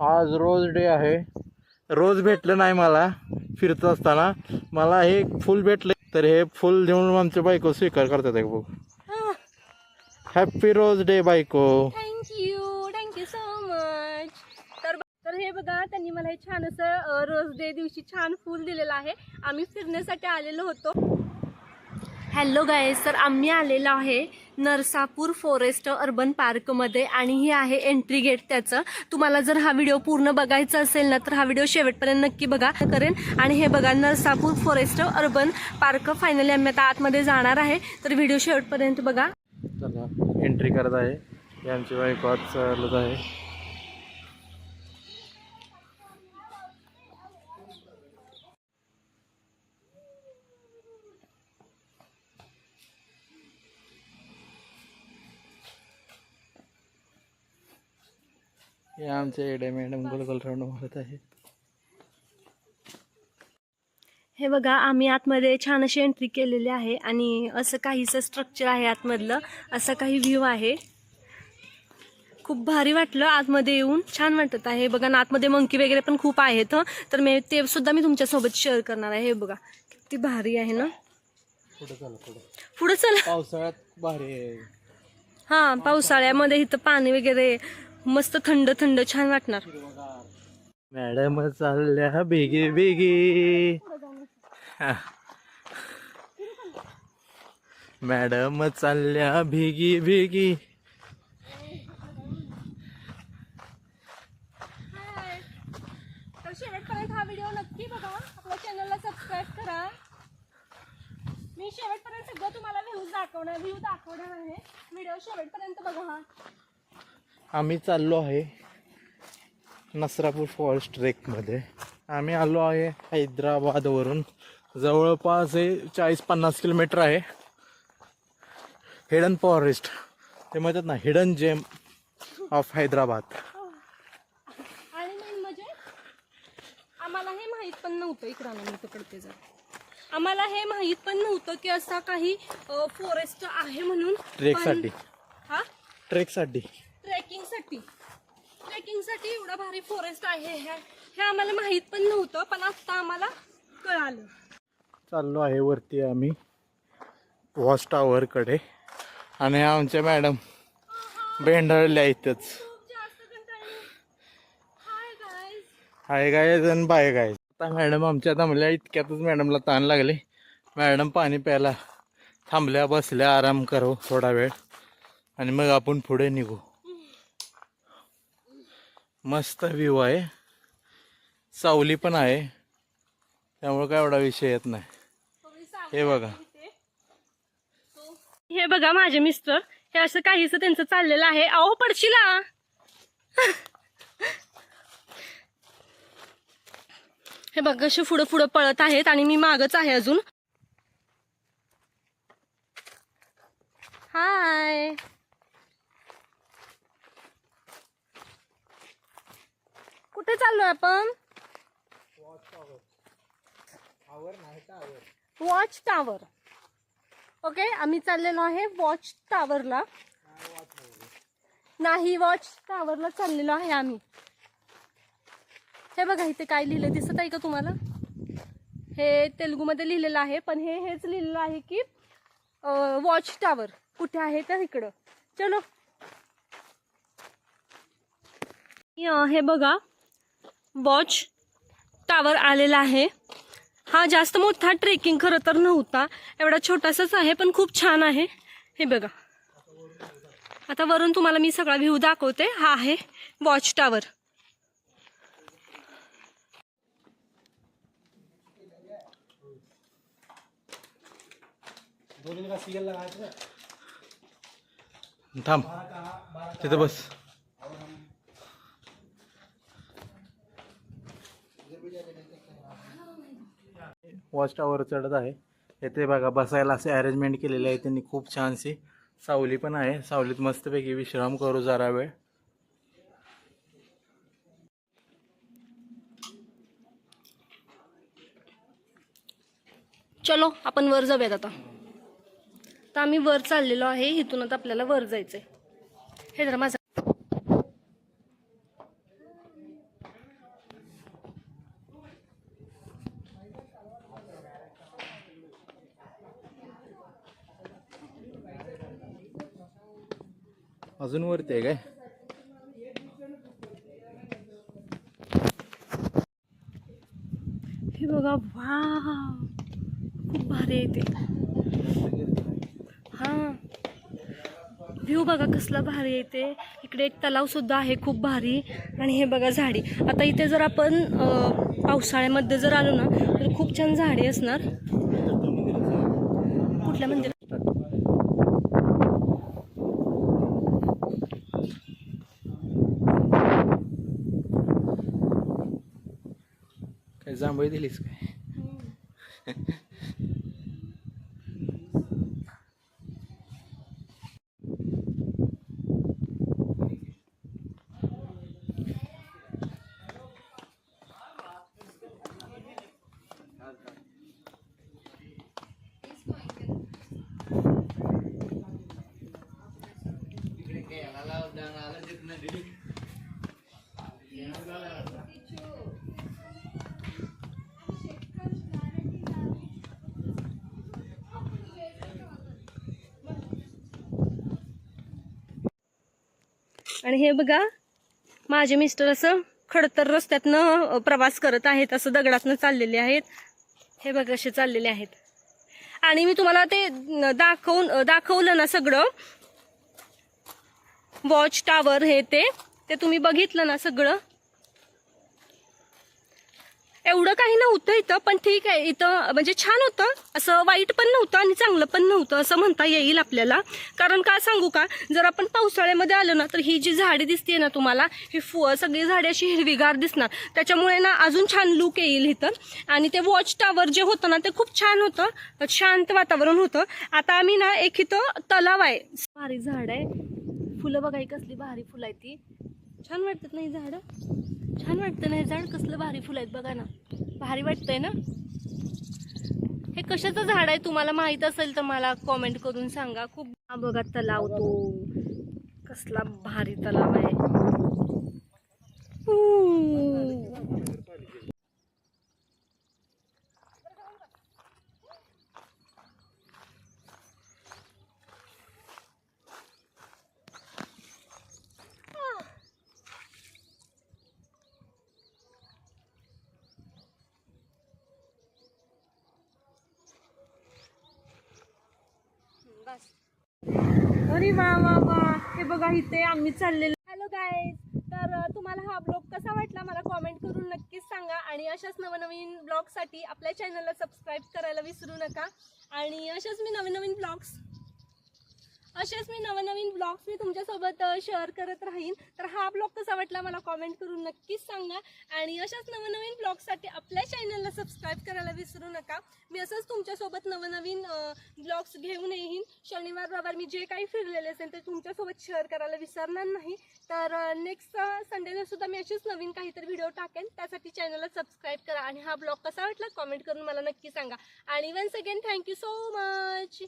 आज rose day आहे. रोज भेटलं नाही मला फिरत असताना, मला हे फुल भेटले, तर हे फुल देऊन आमच्या बायको स्वीकार करतात आहे बघ. हॅपी रोज डे बायको. Thank you so much. तर हे बघा, त्यांनी मला हे छान असं रोज डे दिवशी छान फूल दिलेलं आहे. आम्ही फिरण्यासाठी आलेलो होतो. हॅलो गाईज, तर आम्ही आलेलो आहे नरसापूर फॉरेस्ट अर्बन पार्कमध्ये आणि ही आहे एंट्री गेट त्याचं. तुम्हाला जर हा व्हिडिओ पूर्ण बघायचा असेल ना, तर हा व्हिडिओ शेवटपर्यंत नक्की बघा करेन. आणि हे बघा, Narsapur forest urban park finally आम्ही आता आतमध्ये जाणार आहे, तर व्हिडिओ शेवटपर्यंत बघा. चला एंट्री करत आहे. हे आमची बायको आज चालत आहे. हे आमचे एडे मॅडम गोलगोल राऊंड मारत आहे. हे बघा, आम्ही आतमध्ये छान अशी एंट्री केलेली आहे आणि असं काहीसं स्ट्रक्चर आहे आतमधलं, असं काही व्ह्यू आहे. खूप भारी वाटलं आतमध्ये येऊन, छान वाटत आहे. बघा ना, आतमध्ये मंकी वगैरे पण खूप आहेत, तर ते सुद्धा मी तुमच्यासोबत शेअर करणार आहे. हे बघा किती भारी आहे ना. पुढे चला. पावसाळ्यात भारी आहे. हा, पावसाळ्यामध्ये इथं पाणी वगैरे मस्त थंड थंड छान वाटणार. मॅडम चालल्या बेगी बेगी. मॅडम चालल्या भेगी भेगी. तर शेवटपर्यंत हा व्हिडिओ नक्की बघा, आपल्या चॅनलला सबस्क्राईब करा. मी शेवटपर्यंत सगळं तुम्हाला व्ह्यू दाखवणार आहे. व्हिडिओ शेवटपर्यंत बघा. आम्ही चाललो आहे नसरापूर फॉरेस्ट ट्रेकमध्ये. आम्ही आलो आहे हैदराबादवरून. जवळपास हे 40-50 किलोमीटर आहे. हिडन फॉरेस्ट, ते म्हणतात ना, हिडन जेम ऑफ हैदराबाद. आणि मेन म्हणजे आम्हाला हे माहीत पण नव्हतं, इकडं मी पकडते जर, आम्हाला हे माहीत पण नव्हतं की असा काही फॉरेस्ट आहे म्हणून. ट्रेकसाठी. हा, ट्रेकसाठी एवढा भारी फॉरेस्ट आहे हे आम्हाला माहित पण नव्हतं, पण आता आम्हाला कळालं. चाललो आहे वरती आम्ही वॉच टावर कडे. आणि आमच्या मॅडम भेंडाळल्या इथंच. हाय गायज आणि बाय गायज. आता मॅडम आमच्या थांबल्या. इतक्यातच मॅडमला ताण लागले. मॅडम पाणी प्यायला थांबल्या, बसल्या, आराम करू थोडा वेळ आणि मग आपण पुढे निघू. मस्त व्ह्यू आहे, सावली पण आहे, त्यामुळे काय एवढा विषय येत नाही. हे बघा, हे बघा माझे मिस्टर, हे असं काहीच त्यांचं चाललेलं आहे. अहो पडशीला. हे बघा कसे पुढं पुढं पळत आहेत आणि मी मागच आहे अजून. हाय, कुठे चाललोय आपण? Watch tower. ओके, आम्ही चाललेलो आहे वॉच टावरला. नाही, वॉच टावरला चाललेलो आहे आम्ही. हे बघा इथे काय लिहिलं दिसत आहे का तुम्हाला? हे तेलुगूमध्ये लिहिलेलं आहे, पण हेच लिहिलेलं आहे की वॉच टावर कुठे आहे तर इकडं. चलो. हे बघा, वॉच टावर आलेला आहे. हा जास्त मोठा ट्रेकिंग खरं तर नव्हता, एवढा छोटासाच आहे, पण खूप छान आहे. हे बघा, आता वरून तुम्हाला मी सगळा व्ह्यू दाखवते. हा आहे वॉच टावर. थांब तिथं बस. वॉच टावर चढत आहे. येथे बघा बसायला असे अरेंजमेंट केलेले आहे त्यांनी, खूप छानशी. सावली पण आहे, सावलीत मस्तपैकी विश्राम करू जरा वेळ. चलो आपण वर जाऊयात आता. तर आम्ही वर चाललेलो आहे, इथून आता आपल्याला वर जायचंय. हे जरा माझा अजून वरती आहे काय? हे बघा, वाव खूप भारी आहे ते. हा, व्ह्यू बघा कसला भारी आहे ते. इकडे एक तलाव सुद्धा आहे खूप भारी. आणि हे बघा झाडी. आता इथे जर आपण पावसाळ्यामध्ये जर आलो ना तर खूप छान झाडी असणार. कुठल्या मंदिरात? काय जांभळी दिलीस काय? आणि हे बघा माझे मिस्टर असं खडतर रस्त्यातनं प्रवास करत आहेत. असं दगडातनं चाललेले आहेत. हे बघा असे चाललेले आहेत. आणि मी तुम्हाला ते दाखवलं ना सगळं, वॉच टावर हे ते तुम्ही बघितलं ना सगळं. एवढं काही नव्हतं इथं, पण ठीक आहे. इथं म्हणजे छान होतं, असं वाईट पण नव्हतं आणि चांगलं पण नव्हतं असं म्हणता येईल आपल्याला. कारण का सांगू का, जर आपण पावसाळ्यामध्ये आलो ना तर ही जी झाडी दिसते ना तुम्हाला, ही सगळी झाडी अशी हिरवीगार दिसणार. त्याच्यामुळे ना अजून छान लुक येईल इथं. आणि ते वॉच टावर जे होतं ना ते खूप छान होतं, शांत वातावरण होतं. आता आम्ही ना एक इथं तलाव आहे, भारी झाड आहे. फुलं बघा कसली भारी फुलं आहेत ती. छान वाटतात ना ही झाडं. छान वाटतं ना हे झाड, कसलं भारी फुलं आहेत बघा ना. भारी वाटतंय ना. हे कशाचं झाड आहे तुम्हाला माहित असेल तर मला कॉमेंट करून सांगा. खूप बघा तलाव, तो कसला भारी तलाव आहे. अरे वा वा वा, हे बघा इथे आम्ही चाललेलो. हॅलो गाईज, तर तुम्हाला हा ब्लॉग कसा वाटला मला कॉमेंट करून नक्कीच सांगा. आणि अशाच नवनवीन ब्लॉगसाठी आपल्या चॅनलला सबस्क्राईब करायला विसरू नका. आणि असेच मी नवीन ब्लॉग्स मी तुमच्यासोबत शेअर करत राहीन. तर हा ब्लॉग कसा वाटला मला कॉमेंट करून नक्कीच सांगा. आणि अशाच नवनवीन ब्लॉगसाठी आपल्या चॅनलला सबस्क्राईब करायला विसरू नका. मी असंच तुमच्यासोबत नवनवीन ब्लॉग्स घेऊन येईन. शनिवार रविवार मी जे काही फिरलेले असेल ते तुमच्यासोबत शेअर करायला विसरणार नाही. तर नेक्स्ट संडेला सुद्धा मी अशीच नवीन काहीतरी व्हिडिओ टाकेन. त्यासाठी चॅनलला सबस्क्राईब करा. आणि हा ब्लॉग कसा वाटला कॉमेंट करून मला नक्की सांगा. आणि once again thank you so much.